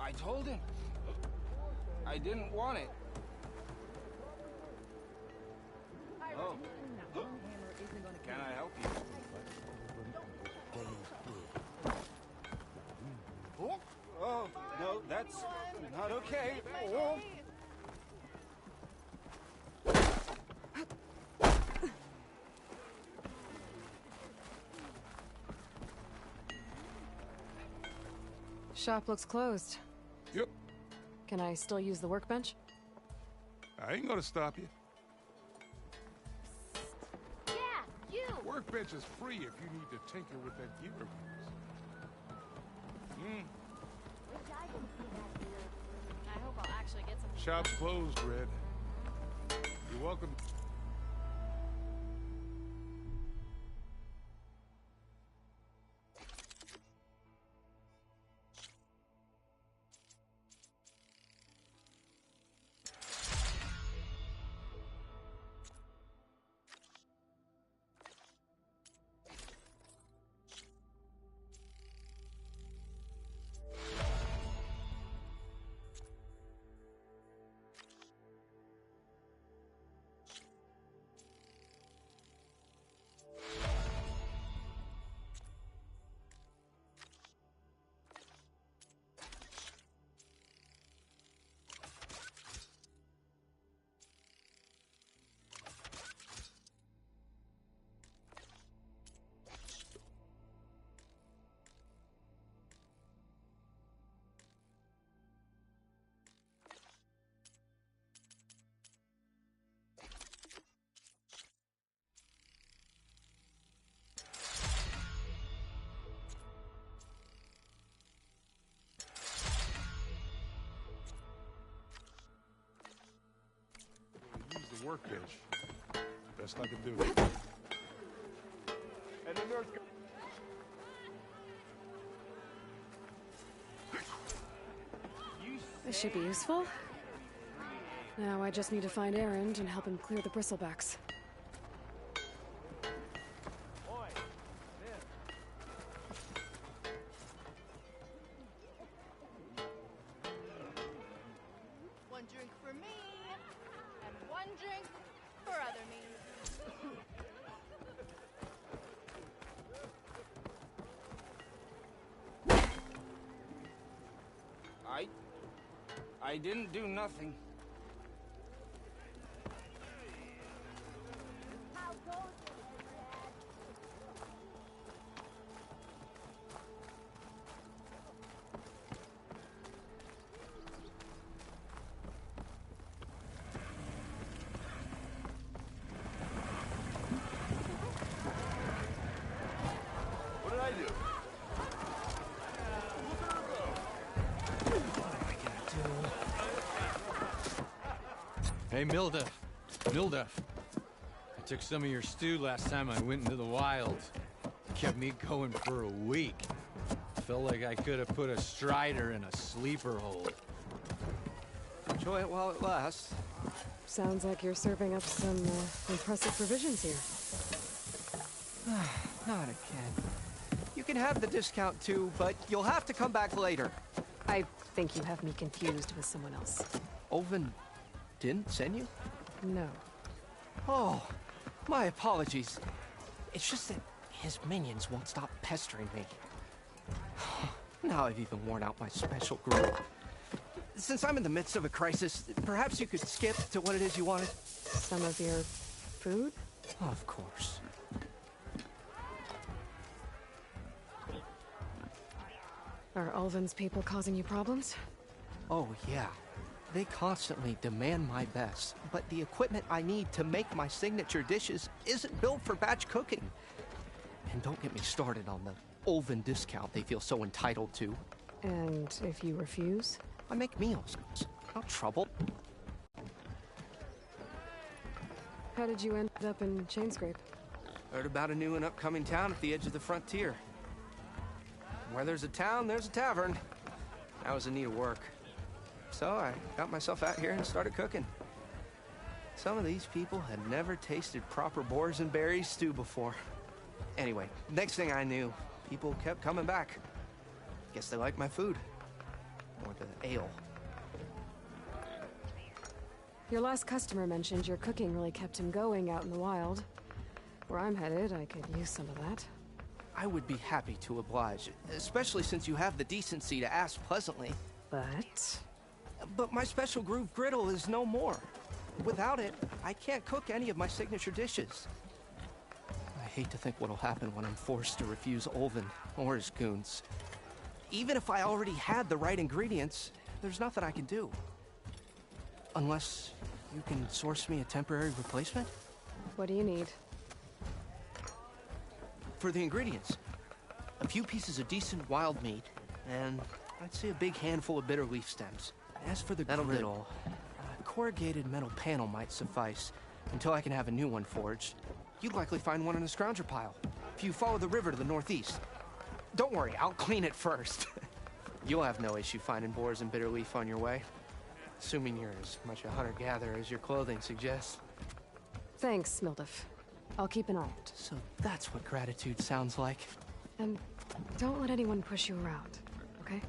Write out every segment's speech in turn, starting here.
I told him. I didn't want it. Oh. Can I help you? Oh, oh no, that's not okay. Oh. Shop looks closed. Yep. Can I still use the workbench? I ain't gonna stop you. Yeah, you! Workbench is free if you need to tinker with that gear of yours. Wish I could see that here. I hope I'll actually get some. Shop's closed, Red. You're welcome. Use the workbench. Best I can do. And the nurse. This should be useful. Now I just need to find Erend and help him clear the bristlebacks. One drink for me, and one drink for other me. I didn't do nothing. How goes it, Dad? What did I do? Hey, Milda. I took some of your stew last time I went into the wild. It kept me going for a week. Felt like I could have put a strider in a sleeper hole. Enjoy it while it lasts. Sounds like you're serving up some impressive provisions here. Not again. You can have the discount too, but you'll have to come back later. I think you have me confused with someone else. Olvin didn't send you? No. Oh, my apologies. It's just that his minions won't stop pestering me. Now I've even worn out my special group. Since I'm in the midst of a crisis, perhaps you could skip to what it is you wanted? Some of your food? Of course. Are Ulvin's people causing you problems? Oh, yeah. They constantly demand my best, but the equipment I need to make my signature dishes isn't built for batch cooking. And don't get me started on the Ulvin discount they feel so entitled to. And if you refuse? I make meals. No trouble. How did you end up in Chainscrape? Heard about a new and upcoming town at the edge of the frontier. Where there's a town, there's a tavern. I was in need of work. So I got myself out here and started cooking. Some of these people had never tasted proper boars and berries stew before. Anyway, next thing I knew, people kept coming back. Guess they liked my food. Or the ale. Your last customer mentioned your cooking really kept him going out in the wild. Where I'm headed, I could use some of that. I would be happy to oblige, especially since you have the decency to ask pleasantly. But my special groove griddle is no more. Without it, I can't cook any of my signature dishes. I hate to think what'll happen when I'm forced to refuse Olvin or his goons. Even if I already had the right ingredients, there's nothing I can do. Unless you can source me a temporary replacement? What do you need? For the ingredients, a few pieces of decent wild meat, and I'd say a big handful of bitter leaf stems. As for the griddle, a corrugated metal panel might suffice until I can have a new one forged. You'd likely find one in a scrounger pile if you follow the river to the northeast. Don't worry, I'll clean it first. You'll have no issue finding boars and bitter leaf on your way, assuming you're as much a hunter-gatherer as your clothing suggests. Thanks, Mildif. I'll keep an eye out. So that's what gratitude sounds like. And don't let anyone push you around, okay?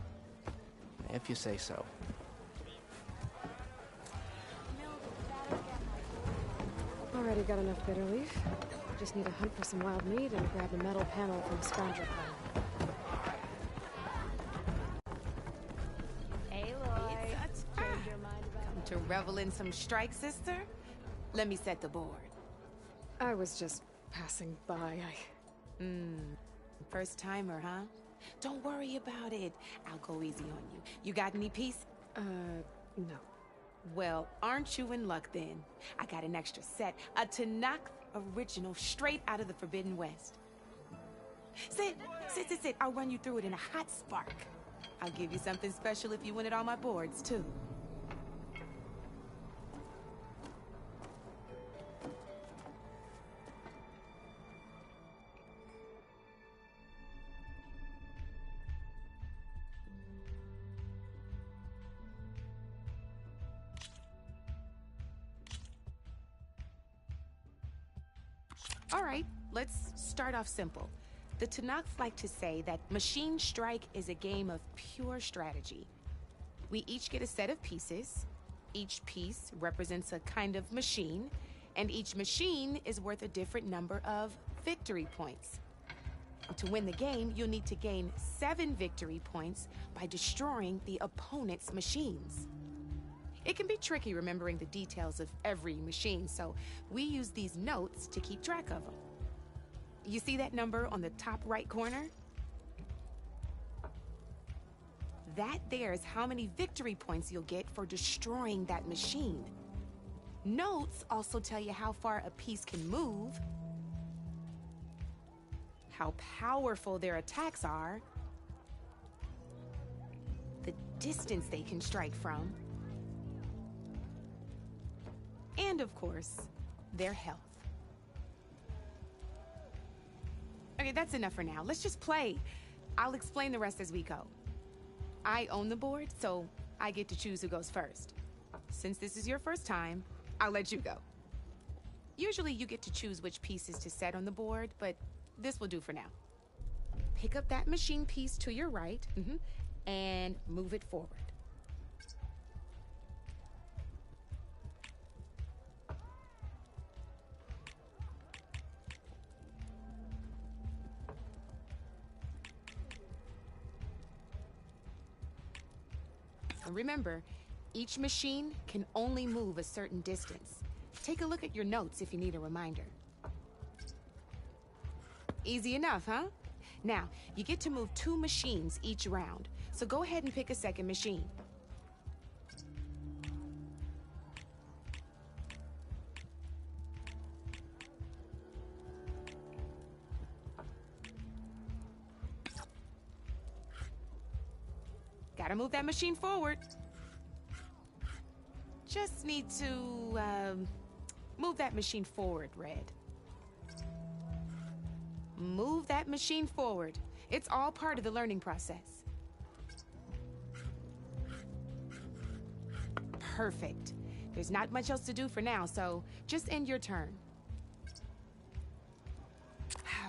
If you say so. Already got enough bitter leaf. Just need to hunt for some wild meat and grab a metal panel from the scrounger pile. Aloy. Come to revel in some strike, sister? Let me set the board. I was just passing by. First timer, huh? Don't worry about it. I'll go easy on you. You got any peace? No. Well, aren't you in luck then? I got an extra set, a Tanakh original straight out of the Forbidden West. Sit. I'll run you through it in a hot spark. I'll give you something special if you win it on my boards, too. All right, let's start off simple. The Tanakhs like to say that Machine Strike is a game of pure strategy. We each get a set of pieces. Each piece represents a kind of machine, and each machine is worth a different number of victory points. To win the game, you'll need to gain 7 victory points by destroying the opponent's machines. It can be tricky remembering the details of every machine, so we use these notes to keep track of them. You see that number on the top right corner? That there is how many victory points you'll get for destroying that machine. Notes also tell you how far a piece can move, how powerful their attacks are, the distance they can strike from, and of course, their health. Okay, that's enough for now. Let's just play. I'll explain the rest as we go. I own the board, so I get to choose who goes first. Since this is your first time, I'll let you go. Usually you get to choose which pieces to set on the board, but this will do for now. Pick up that machine piece to your right, and move it forward. And remember, each machine can only move a certain distance. Take a look at your notes if you need a reminder. Easy enough, huh? Now, you get to move 2 machines each round, so go ahead and pick a second machine. Gotta move that machine forward. Just need to, move that machine forward, Red. Move that machine forward. It's all part of the learning process. Perfect. There's not much else to do for now, so just end your turn.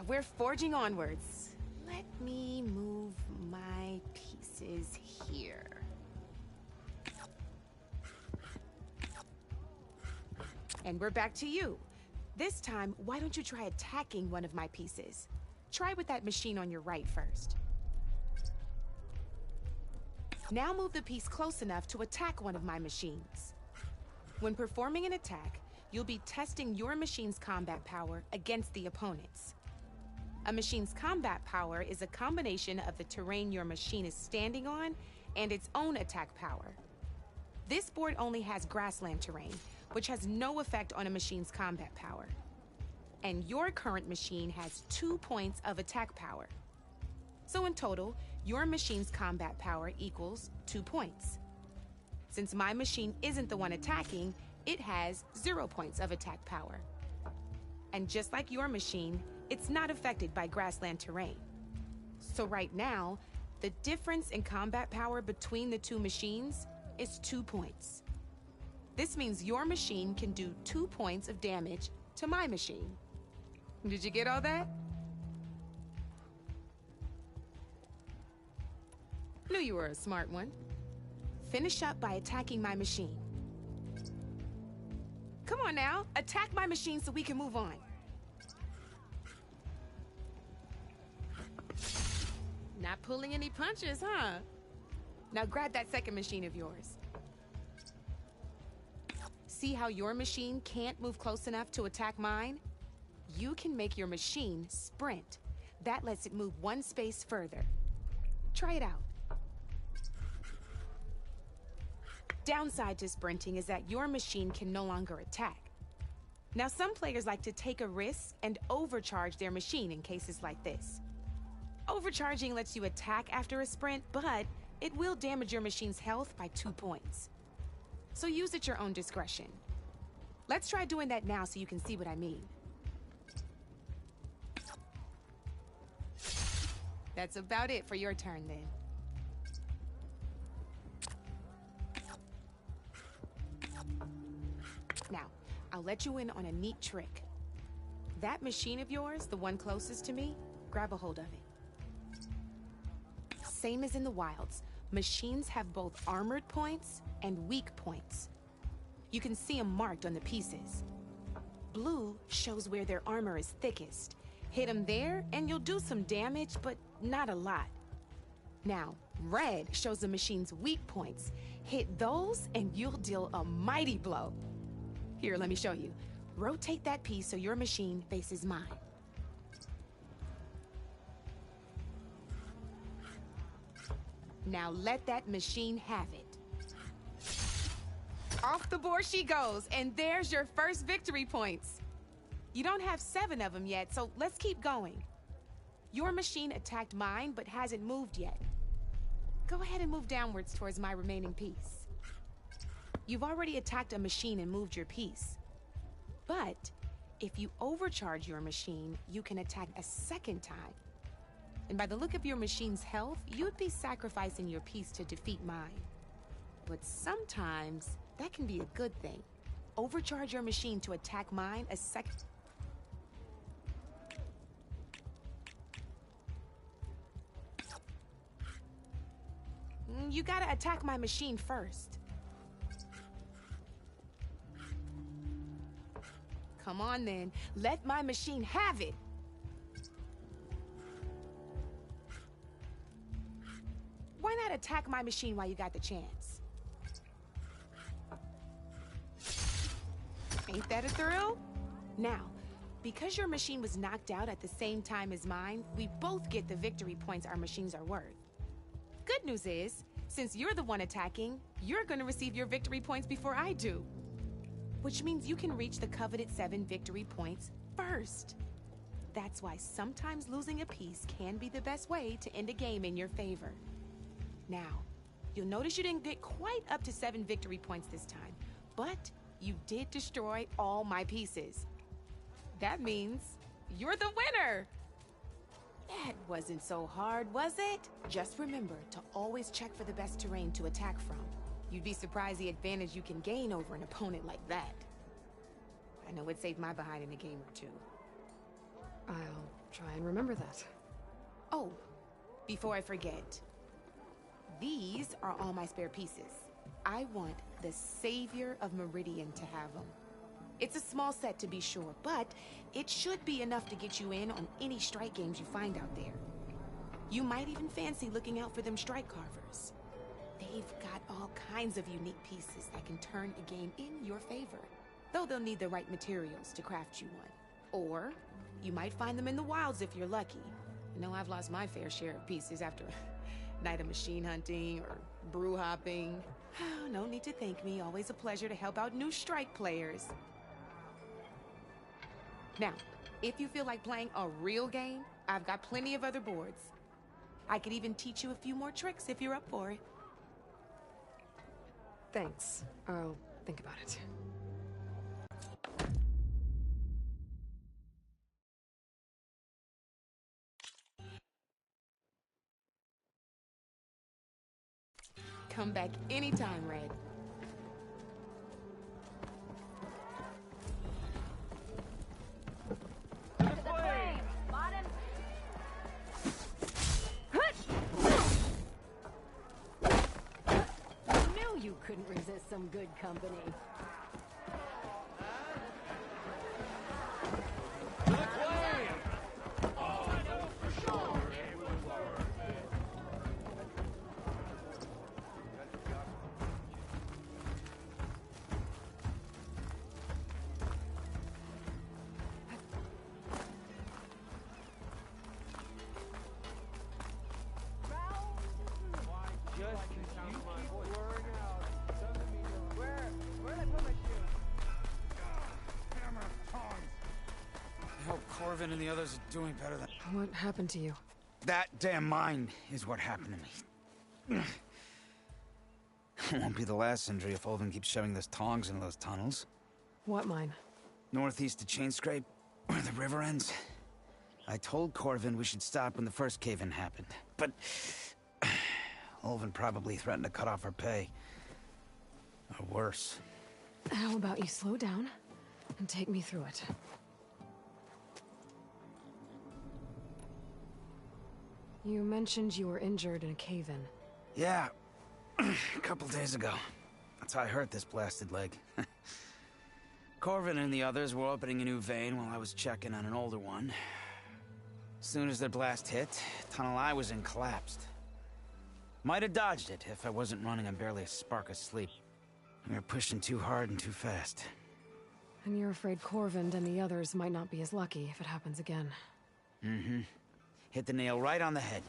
We're forging onwards. Let me move my pieces here. And we're back to you. This time, why don't you try attacking one of my pieces? Try with that machine on your right first. Now move the piece close enough to attack one of my machines. When performing an attack, you'll be testing your machine's combat power against the opponent's. A machine's combat power is a combination of the terrain your machine is standing on and its own attack power. This board only has grassland terrain, which has no effect on a machine's combat power. And your current machine has 2 points of attack power. So in total, your machine's combat power equals 2 points. Since my machine isn't the one attacking, it has 0 points of attack power. And just like your machine, it's not affected by grassland terrain. So right now, the difference in combat power between the two machines is 2 points. This means your machine can do 2 points of damage to my machine. Did you get all that? Knew you were a smart one. Finish up by attacking my machine. Come on now, attack my machine so we can move on. Not pulling any punches, huh? Now grab that second machine of yours. See how your machine can't move close enough to attack mine? You can make your machine sprint. That lets it move 1 space further. Try it out. Downside to sprinting is that your machine can no longer attack. Now, some players like to take a risk and overcharge their machine in cases like this. Overcharging lets you attack after a sprint, but it will damage your machine's health by 2 points. So use at your own discretion. Let's try doing that now so you can see what I mean. That's about it for your turn then. Now, I'll let you in on a neat trick. That machine of yours, the one closest to me, grab a hold of it. Same as in the wilds, machines have both armored points and weak points. You can see them marked on the pieces. Blue shows where their armor is thickest. Hit them there and you'll do some damage, but not a lot. Now, red shows the machine's weak points. Hit those and you'll deal a mighty blow. Here, let me show you. Rotate that piece so your machine faces mine. Now let that machine have it. Off the board she goes, and there's your first victory points. You don't have 7 of them yet, so let's keep going. Your machine attacked mine, but hasn't moved yet. Go ahead and move downwards towards my remaining piece. You've already attacked a machine and moved your piece. But if you overcharge your machine, you can attack a second time. And by the look of your machine's health, you'd be sacrificing your piece to defeat mine. But sometimes, that can be a good thing. Overcharge your machine to attack mine a second... You gotta attack my machine first. Come on then, let my machine have it. Why not attack my machine while you got the chance? Ain't that a thrill? Now, because your machine was knocked out at the same time as mine, we both get the victory points our machines are worth. Good news is, since you're the one attacking, you're gonna receive your victory points before I do. Which means you can reach the coveted 7 victory points first. That's why sometimes losing a piece can be the best way to end a game in your favor. Now, you'll notice you didn't get quite up to 7 victory points this time, but you did destroy all my pieces. That means you're the winner! That wasn't so hard, was it? Just remember to always check for the best terrain to attack from. You'd be surprised the advantage you can gain over an opponent like that. I know it saved my behind in a game or two. I'll try and remember that. Oh, before I forget, these are all my spare pieces. I want the Savior of Meridian to have them. It's a small set to be sure, but it should be enough to get you in on any strike games you find out there. You might even fancy looking out for them strike carvers. They've got all kinds of unique pieces that can turn a game in your favor. Though they'll need the right materials to craft you one. Or you might find them in the wilds if you're lucky. I know I've lost my fair share of pieces after a night of machine hunting or brew hopping. No need to thank me. Always a pleasure to help out new strike players. Now, if you feel like playing a real game, I've got plenty of other boards. I could even teach you a few more tricks if you're up for it. Thanks. I'll think about it. Come back anytime, Red. To the flame! Bottom! Knew you couldn't resist some good company. I hope Corvin and the others are doing better than... What happened to you? That damn mine is what happened to me. It won't be the last injury if Olvin keeps shoving those tongs into those tunnels. What mine? Northeast of Chainscrape, where the river ends. I told Corvin we should stop when the first cave-in happened, but... Olvin probably threatened to cut off our pay. Or worse. How about you slow down and take me through it? You mentioned you were injured in a cave-in. Yeah, a couple days ago. That's how I hurt this blasted leg. Corvin and the others were opening a new vein while I was checking on an older one. As soon as their blast hit, tunnel I was in collapsed. Might have dodged it if I wasn't running on barely a spark of sleep. We were pushing too hard and too fast. And you're afraid Corvin and the others might not be as lucky if it happens again. Mm-hmm. Hit the nail right on the head.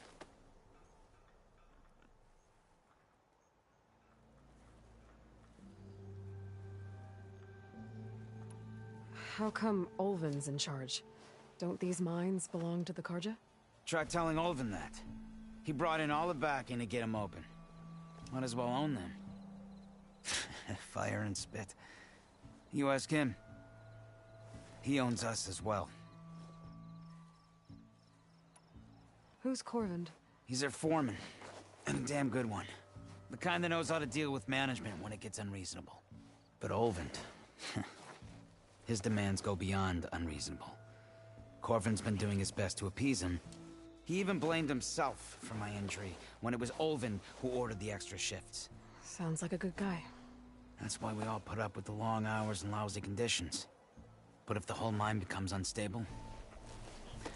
How come Olvin's in charge? Don't these mines belong to the Carja? Try telling Olvin that. He brought in all the backing to get them open. Might as well own them. Fire and spit. You ask him. He owns us as well. Who's Corvin? He's their foreman. And a damn good one. The kind that knows how to deal with management when it gets unreasonable. But Olvin... his demands go beyond unreasonable. Corvin's been doing his best to appease him. He even blamed himself for my injury when it was Olvin who ordered the extra shifts. Sounds like a good guy. That's why we all put up with the long hours and lousy conditions. But if the whole mine becomes unstable,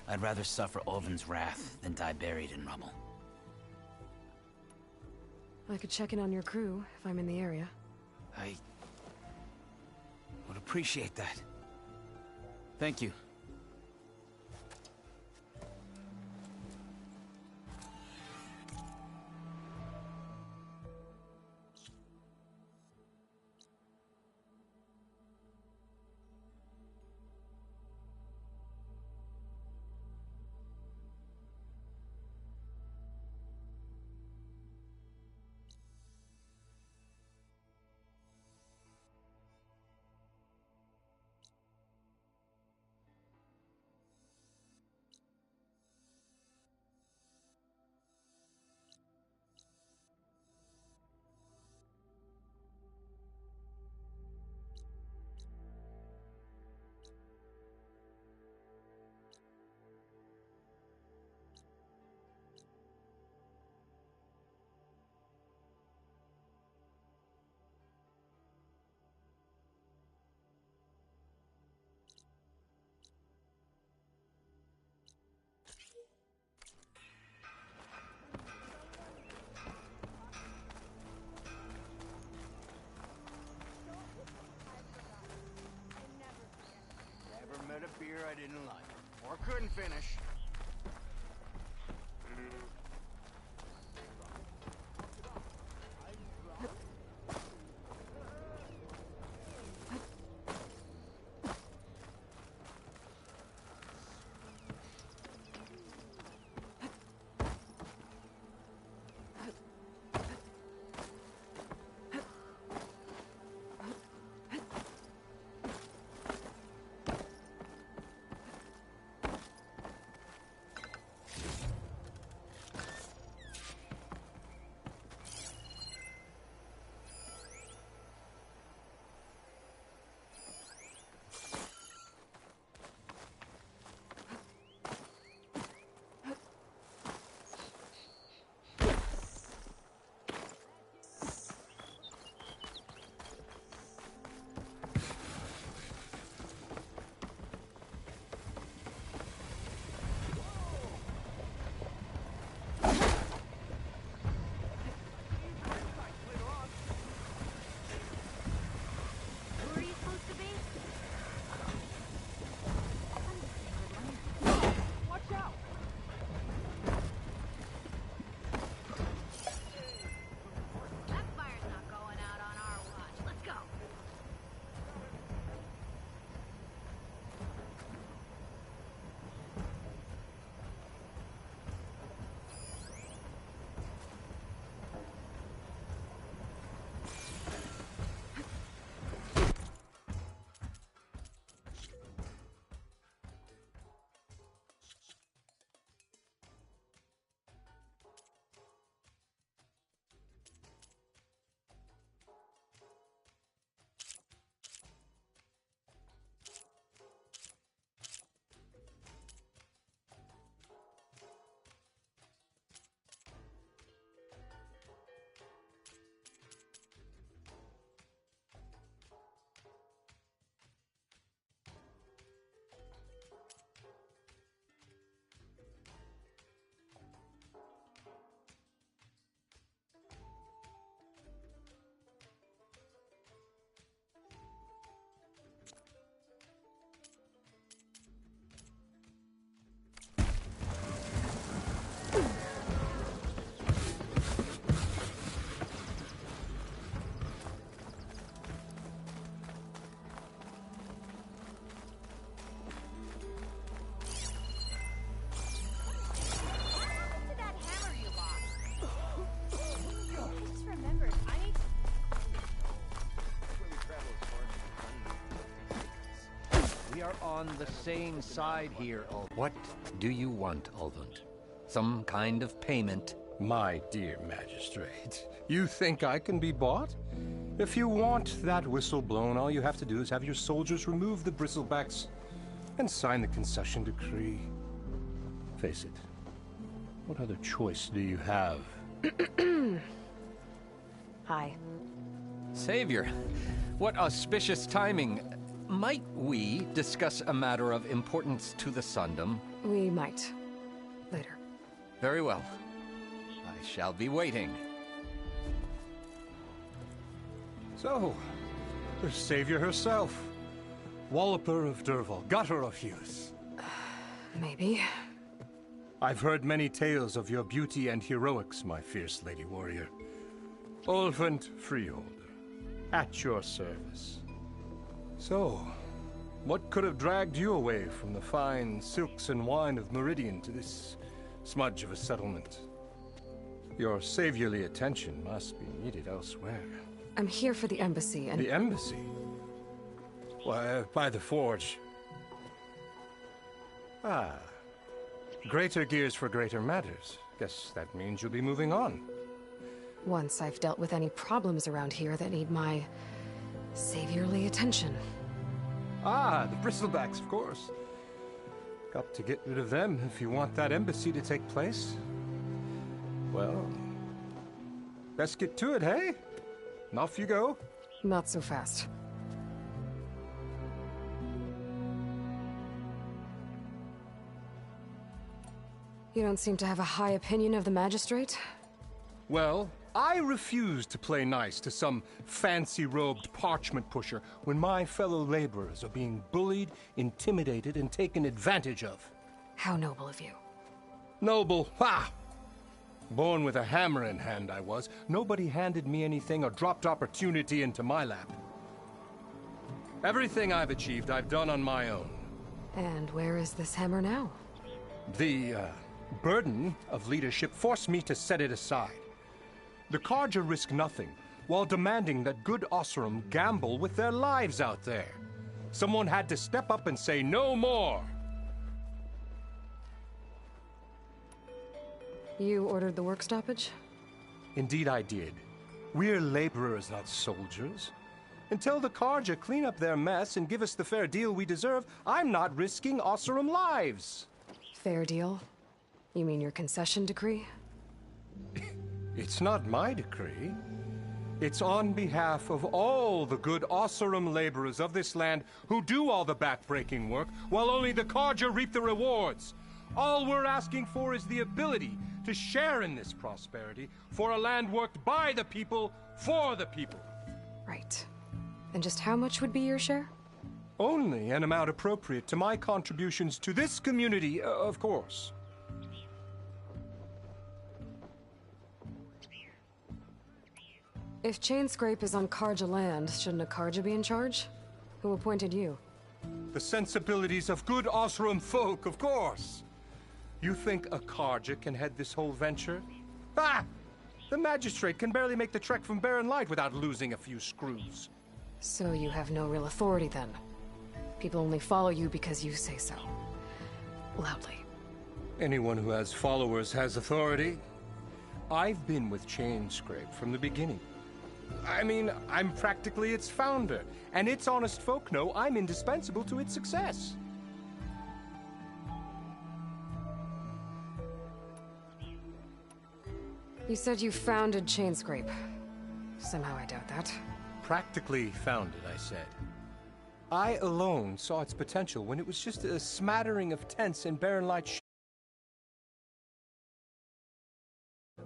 I'd rather suffer Olvin's wrath than die buried in rubble. I could check in on your crew if I'm in the area. I would appreciate that. Thank you. didn't like, or couldn't finish. We are on the same side here, Ulvund. What do you want, Ulvund? Some kind of payment? My dear magistrate, you think I can be bought? If you want that whistle blown, all you have to do is have your soldiers remove the bristlebacks and sign the concession decree. Face it, what other choice do you have? Hi. Savior, what auspicious timing. Might we discuss a matter of importance to the Sundom? We might. Later. Very well. I shall be waiting. So, the Savior herself. Walloper of Derval, gutter of youth. Maybe. I've heard many tales of your beauty and heroics, my fierce lady warrior. Ulvund Freeholder, at your service. So, what could have dragged you away from the fine silks and wine of Meridian to this smudge of a settlement? Your saviorly attention must be needed elsewhere. I'm here for the embassy and— The embassy? Why, by the forge. Ah. Greater gears for greater matters. Guess that means you'll be moving on. once I've dealt with any problems around here that need my saviorly attention. Ah, the bristlebacks, of course. Got to get rid of them if you want that embassy to take place. Well, let's get to it, hey? And off you go. Not so fast. You don't seem to have a high opinion of the magistrate? Well, I refuse to play nice to some fancy-robed parchment pusher when my fellow laborers are being bullied, intimidated, and taken advantage of. How noble of you. Noble? Ha! Born with a hammer in hand, I was. Nobody handed me anything or dropped opportunity into my lap. Everything I've achieved, I've done on my own. And where is this hammer now? The burden of leadership forced me to set it aside. The Carja risk nothing, while demanding that good Oseram gamble with their lives out there. Someone had to step up and say no more. You ordered the work stoppage? Indeed I did. We're laborers, not soldiers. Until the Carja clean up their mess and give us the fair deal we deserve, I'm not risking Oseram lives. Fair deal? You mean your concession decree? It's not my decree. It's on behalf of all the good Oseram laborers of this land who do all the back-breaking work, while only the Carja reap the rewards. All we're asking for is the ability to share in this prosperity for a land worked by the people, for the people. Right. And just how much would be your share? Only an amount appropriate to my contributions to this community, of course. If Chainscrape is on Carja land, shouldn't a Carja be in charge? Who appointed you? The sensibilities of good Oseram folk, of course. You think a Carja can head this whole venture? Ah! The magistrate can barely make the trek from Barren Light without losing a few screws. So you have no real authority then? People only follow you because you say so. Loudly. Anyone who has followers has authority. I've been with Chainscrape from the beginning. I mean, I'm practically its founder, and its honest folk know I'm indispensable to its success. You said you founded Chainscrape. Somehow I doubt that. Practically founded, I said. I alone saw its potential when it was just a smattering of tents in Barren Light.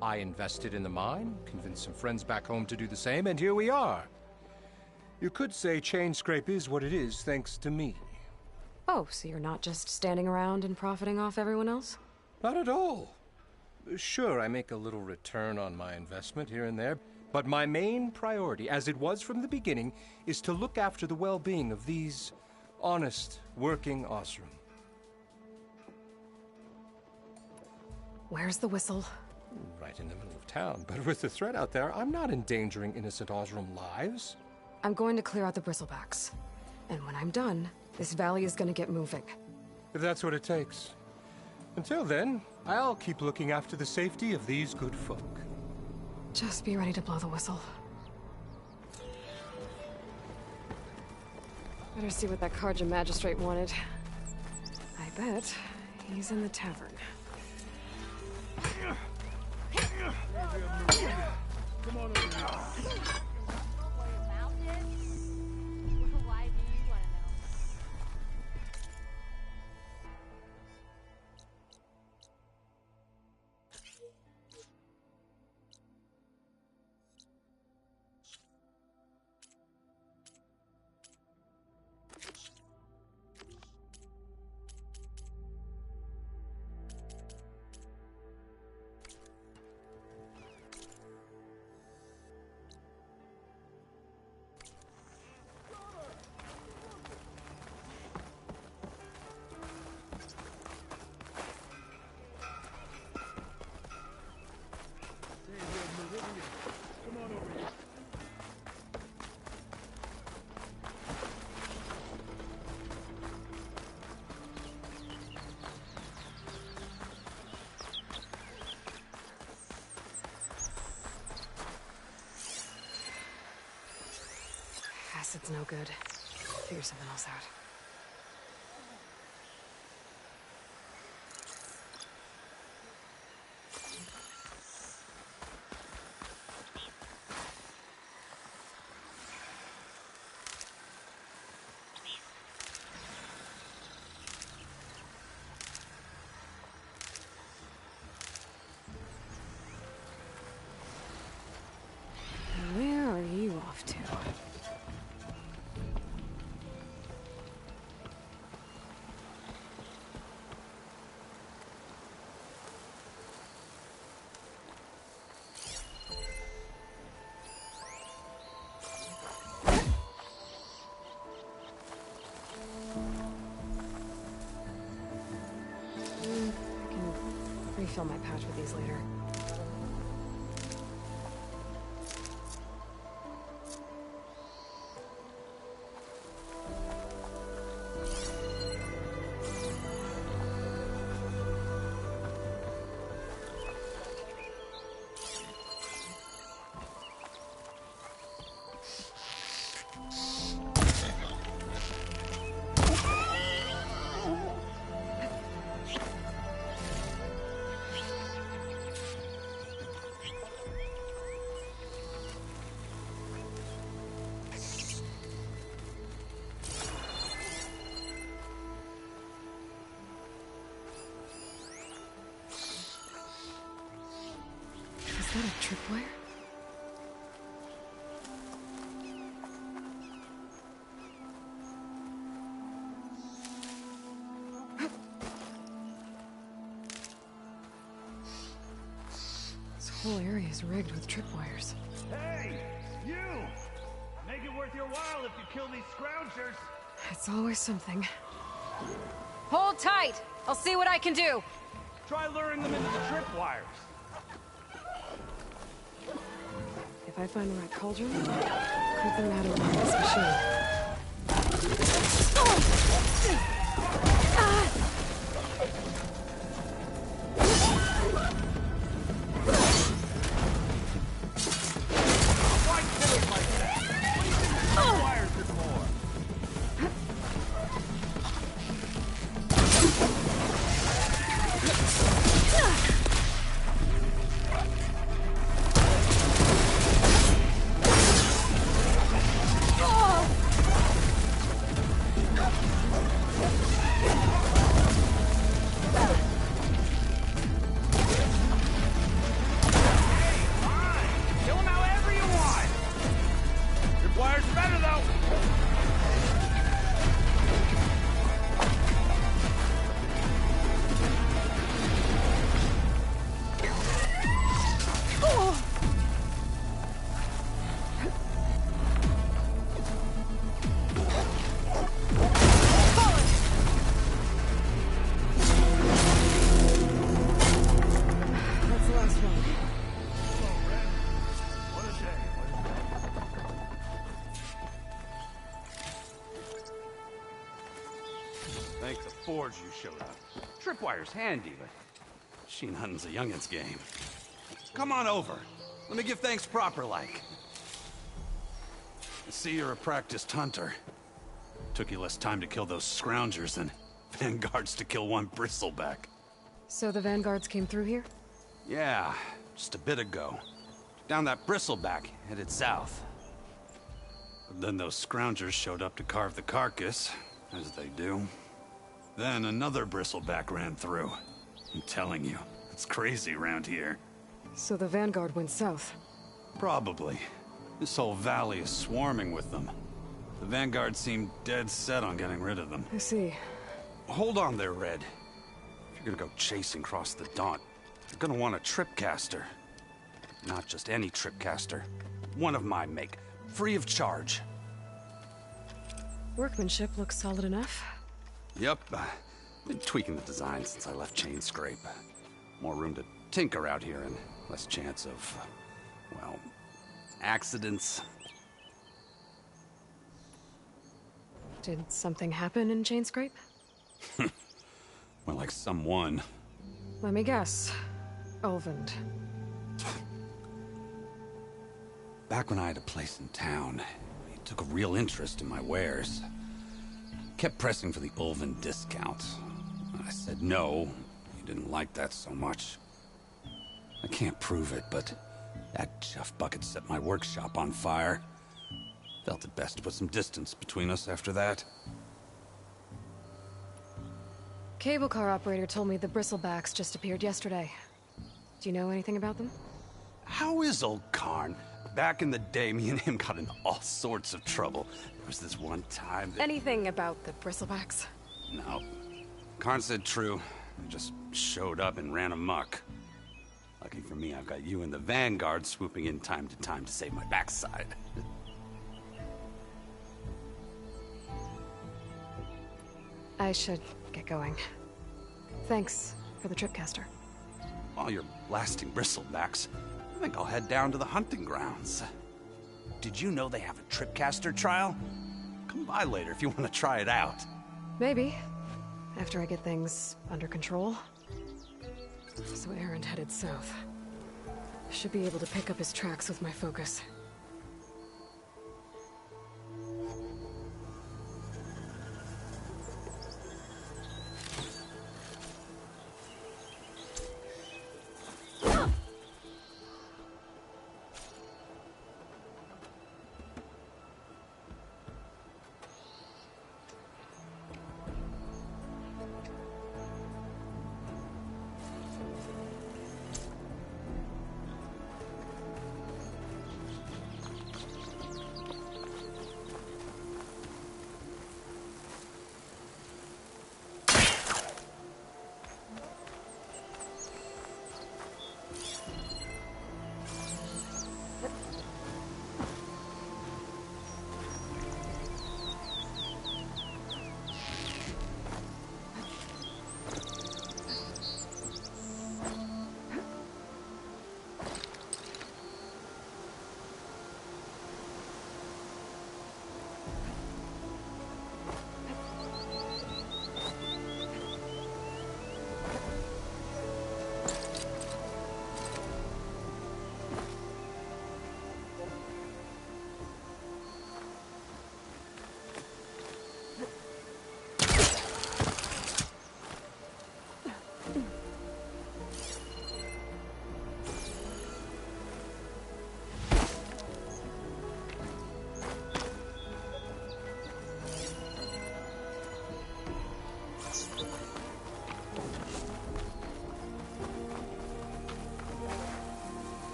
I invested in the mine, convinced some friends back home to do the same, and here we are. You could say Chainscrape is what it is thanks to me. Oh, so you're not just standing around and profiting off everyone else? Not at all. Sure, I make a little return on my investment here and there, but my main priority, as it was from the beginning, is to look after the well-being of these honest, working Oseram. Where's the whistle? Right in the middle of town, but with the threat out there, I'm not endangering innocent Oseram lives. I'm going to clear out the bristlebacks. And when I'm done, this valley is going to get moving. If that's what it takes. Until then, I'll keep looking after the safety of these good folk. Just be ready to blow the whistle. Better see what that Carja magistrate wanted. I bet he's in the tavern. Come on over here. Why do you want to know? Acid's no good. Figure something else out. refill my pouch with these later. Is that a tripwire? This whole area is rigged with tripwires. Hey, you! Make it worth your while if you kill these scroungers. It's always something. Hold tight! I'll see what I can do! Try luring them into the tripwires. If I find the right cauldron, could learn how to run this machine. Why kill it like that? What do you think the tripwires are for? Kill them however you want. Tripwires better though. That's the last one. What a day. Thanks to Forge you showed up. Tripwire's handy, but machine hunting's a youngin's game. Come on over. Let me give thanks proper like. I see you're a practiced hunter. Took you less time to kill those scroungers than vanguards to kill one bristleback. So the vanguards came through here? Yeah, just a bit ago. Down that bristleback, headed south. But then those scroungers showed up to carve the carcass, as they do. Then another bristleback ran through. I'm telling you, it's crazy around here. So the vanguard went south. Probably. This whole valley is swarming with them. The vanguard seemed dead set on getting rid of them. I see. Hold on there, Red. If you're gonna go chasing across the Daunt, you're gonna want a tripcaster. Not just any tripcaster. One of my make. Free of charge. Workmanship looks solid enough. Yep. Been tweaking the design since I left Chain Scrape. More room to tinker out here and less chance of, well, accidents. Did something happen in Chainscrape? Well, like someone. Let me guess. Ulvund. Back when I had a place in town, he took a real interest in my wares. Kept pressing for the Ulvund discount. I said no. He didn't like that so much. I can't prove it, but that chuff bucket set my workshop on fire. Felt it best to put some distance between us after that. Cable car operator told me the bristlebacks just appeared yesterday. Do you know anything about them? How is old Karn? Back in the day, me and him got in all sorts of trouble. There was this one time that... Anything about the bristlebacks? No. Karn said true. Just showed up and ran amok. Lucky for me, I've got you and the Vanguard swooping in time to save my backside. I should get going. Thanks for the tripcaster. While you're blasting bristlebacks, I think I'll head down to the hunting grounds. Did you know they have a tripcaster trial? Come by later if you want to try it out. Maybe. After I get things under control. So Aaron headed south. Should be able to pick up his tracks with my focus.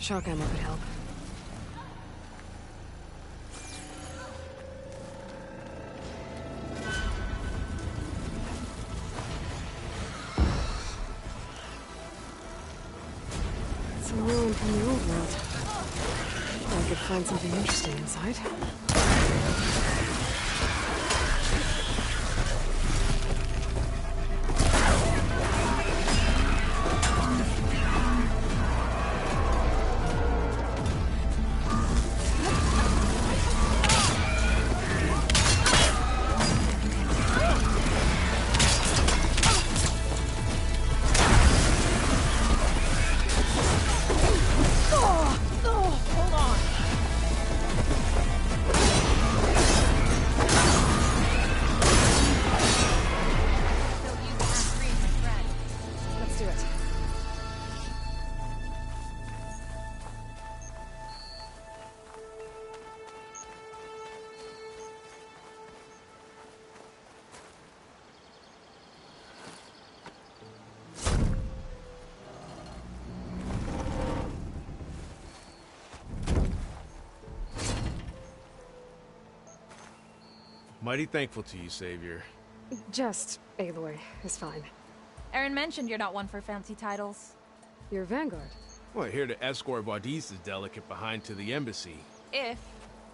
Shock ammo could help. Some ruin from the old world. I could find something interesting inside. Mighty thankful to you, Savior. Just Aloy is fine. Aaron mentioned you're not one for fancy titles. You're Vanguard. Well, here to escort Wadis's delicate behind to the embassy. If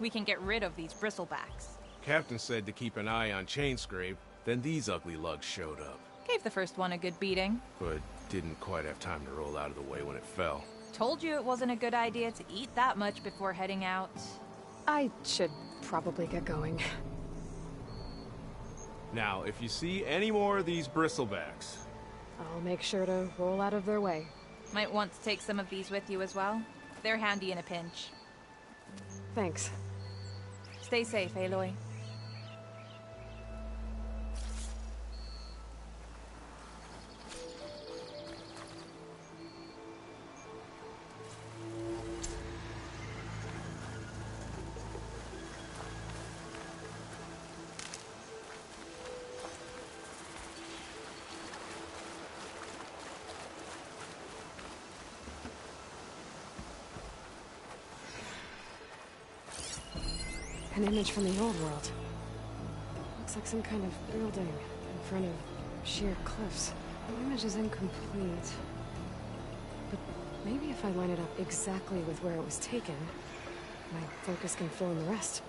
we can get rid of these bristlebacks. Captain said to keep an eye on Chainscrape, then these ugly lugs showed up. Gave the first one a good beating. But didn't quite have time to roll out of the way when it fell. Told you it wasn't a good idea to eat that much before heading out. I should probably get going. Now, if you see any more of these bristlebacks... I'll make sure to roll out of their way. Might want to take some of these with you as well. They're handy in a pinch. Thanks. Stay safe, Aloy. An image from the old world. Looks like some kind of building in front of sheer cliffs. The image is incomplete. But maybe if I line it up exactly with where it was taken, my focus can fill in the rest.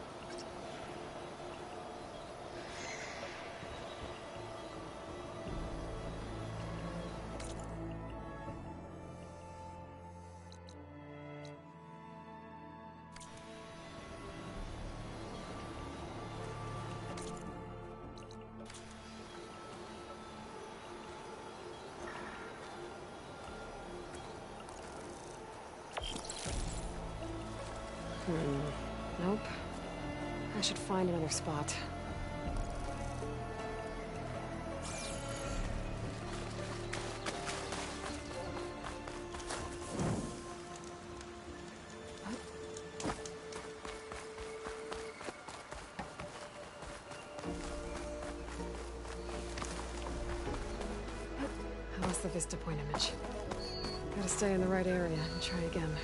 Nope. I should find another spot. I lost the Vista Point image. Gotta stay in the right area and try again.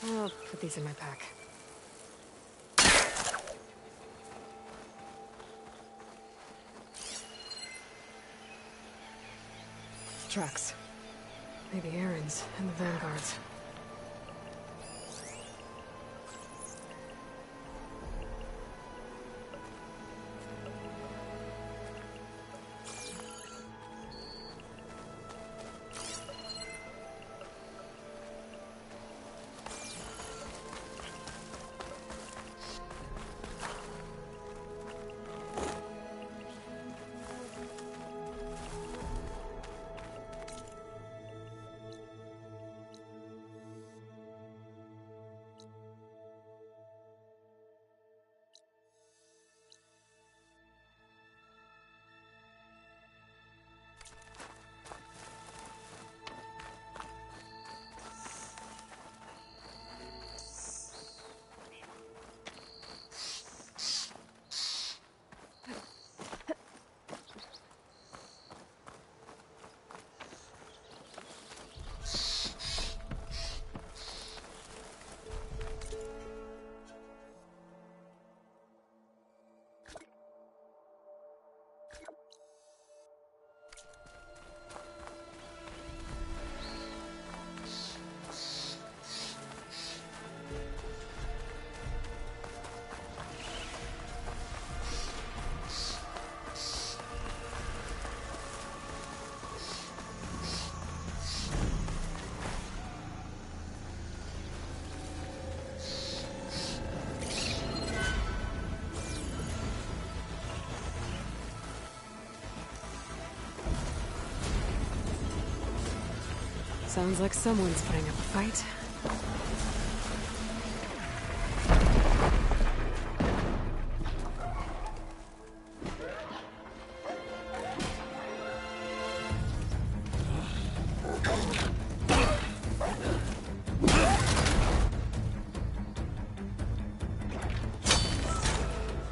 I'll put these in my pack. Tracks. Maybe Aaron's and the Vanguards. Sounds like someone's putting up a fight.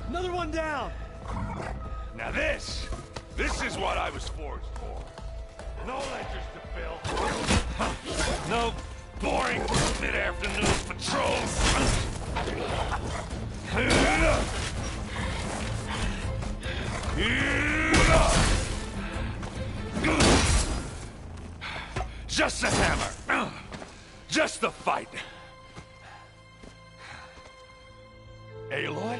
Another one down! Now this is what I was forged for. No ledgers to fill. No boring mid-afternoon patrols. Just a hammer. just the fight. Aloy?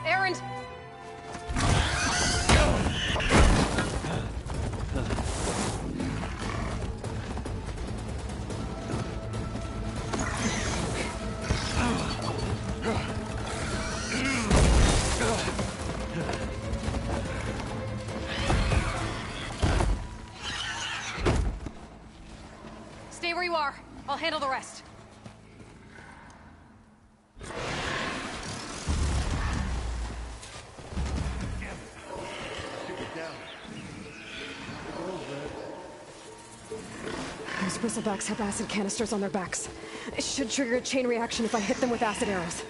Erend! Stay where you are. I'll handle the rest. Those bristlebacks have acid canisters on their backs. It should trigger a chain reaction if I hit them with acid arrows.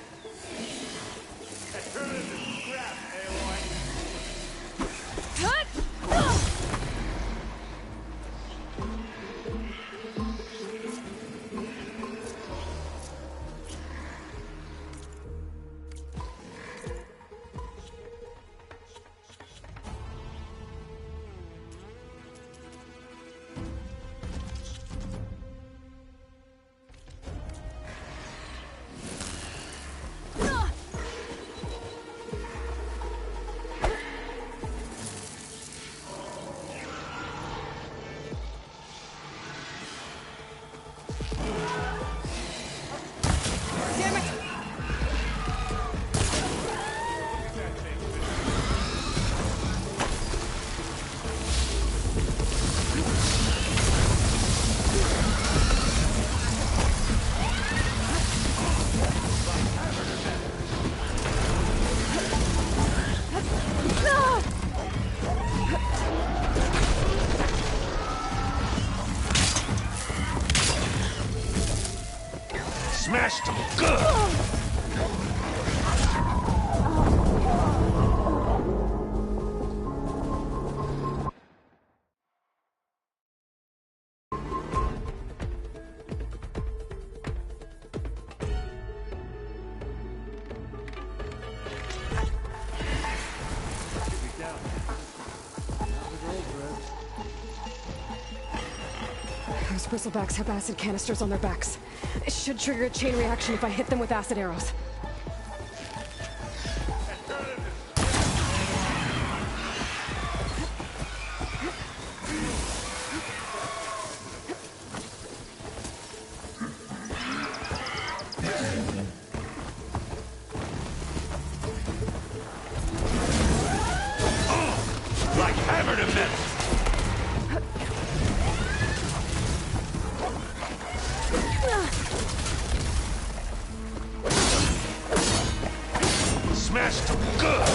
Smashed him good! Those bristlebacks have acid canisters on their backs. It should trigger a chain reaction if I hit them with acid arrows. Like hammer to metal! Smashed him good!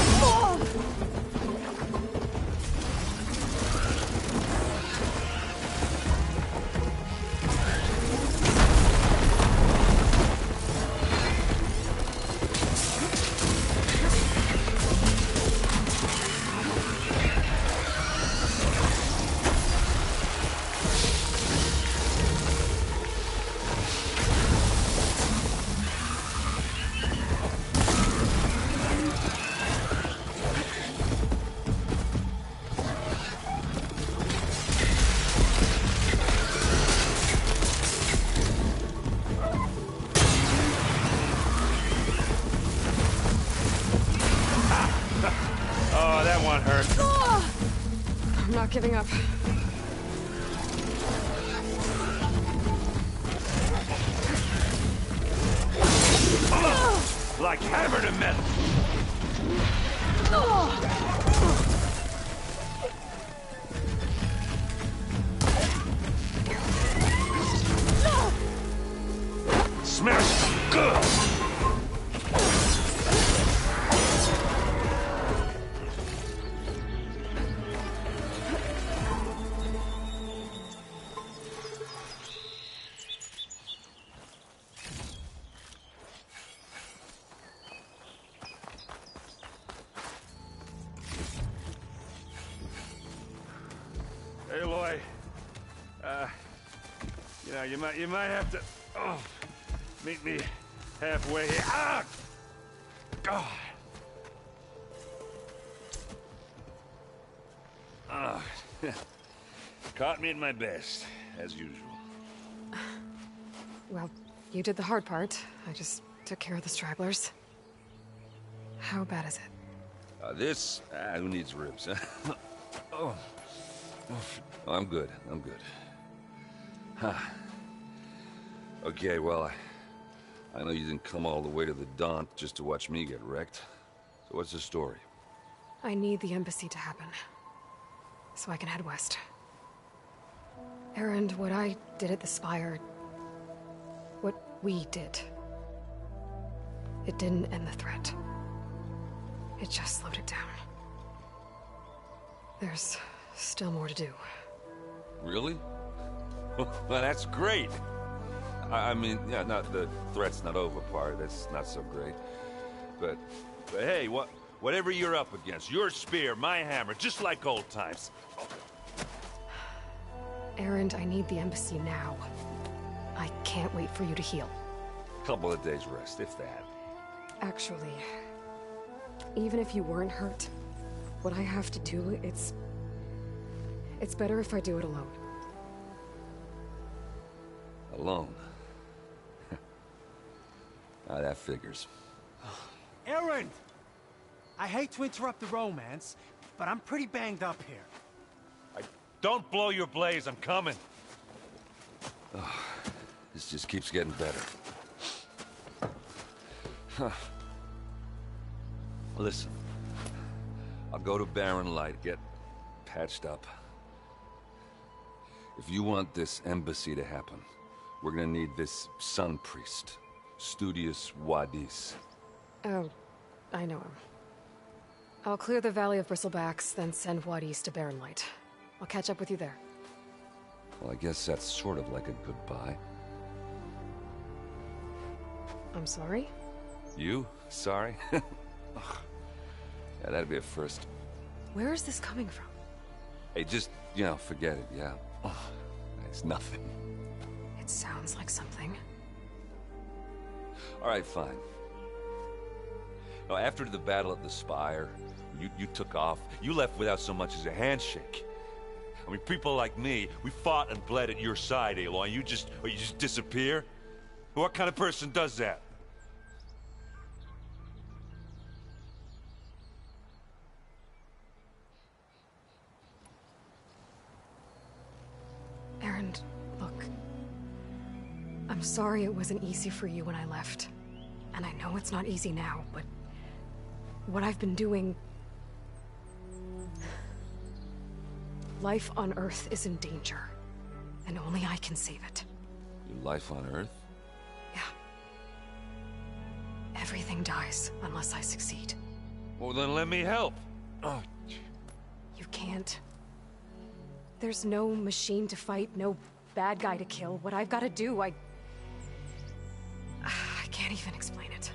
Oh, that one hurt. I'm not giving up. Like hammer to metal! Smashed him good! Aloy, you might have to meet me halfway here. Ah! God. Caught me at my best, as usual. Well, you did the hard part. I just took care of the stragglers. How bad is it? Who needs ribs, huh? Oh. I'm good. I'm good. Huh. Okay, well, I know you didn't come all the way to the Daunt just to watch me get wrecked. So what's the story? I need the embassy to happen, so I can head west. Erend, what I did at the Spire... what we did... it didn't end the threat. It just slowed it down. There's still more to do. Really? Well, that's great. I mean, yeah, not the threat's not over part. That's not so great. But hey, whatever you're up against, your spear, my hammer, just like old times. Erend, I need the embassy now. I can't wait for you to heal. Couple of days rest, if that. Actually, even if you weren't hurt, what I have to do, it's better if I do it alone. Alone? Ah, that figures. Erend! I hate to interrupt the romance, but I'm pretty banged up here. Don't blow your blaze, I'm coming. Oh, this just keeps getting better. Huh. Listen, I'll go to Barren Light, get patched up. If you want this embassy to happen, we're gonna need this sun priest, Studius Wadis. Oh, I know him. I'll clear the Valley of Bristlebacks, then send Wadis to Barren Light. I'll catch up with you there. Well, I guess that's sort of like a goodbye. I'm sorry? You? Sorry? Ugh. Yeah, that'd be a first. Where is this coming from? Hey, just, forget it, yeah. Ugh. It's nothing. It sounds like something. All right, fine. Now, after the battle at the Spire, you took off. You left without so much as a handshake. I mean, people like me, we fought and bled at your side, Aloy. You just disappear? What kind of person does that? Erend, look. I'm sorry it wasn't easy for you when I left. And I know it's not easy now, but... what I've been doing... life on Earth is in danger. And only I can save it. Your life on Earth? Yeah. Everything dies unless I succeed. Well, then let me help. Oh. You can't. There's no machine to fight, no bad guy to kill. What I've got to do, I can't even explain it.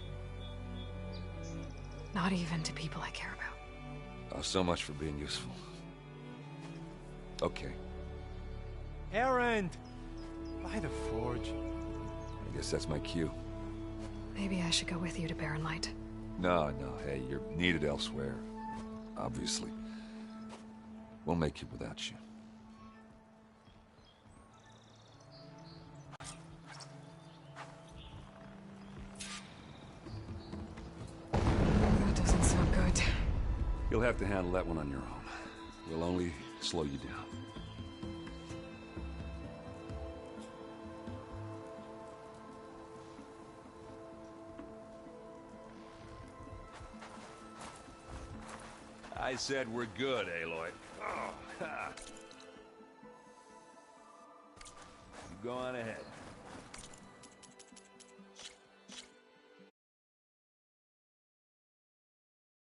Not even to people I care about. Oh, so much for being useful. Okay. Erend! By the Forge. I guess that's my cue. Maybe I should go with you to Barren Light. No, hey, you're needed elsewhere. Obviously. We'll make it without you. That doesn't sound good. You'll have to handle that one on your own. We'll only slow you down. I said we're good, Aloy. Oh, ha. You go on ahead.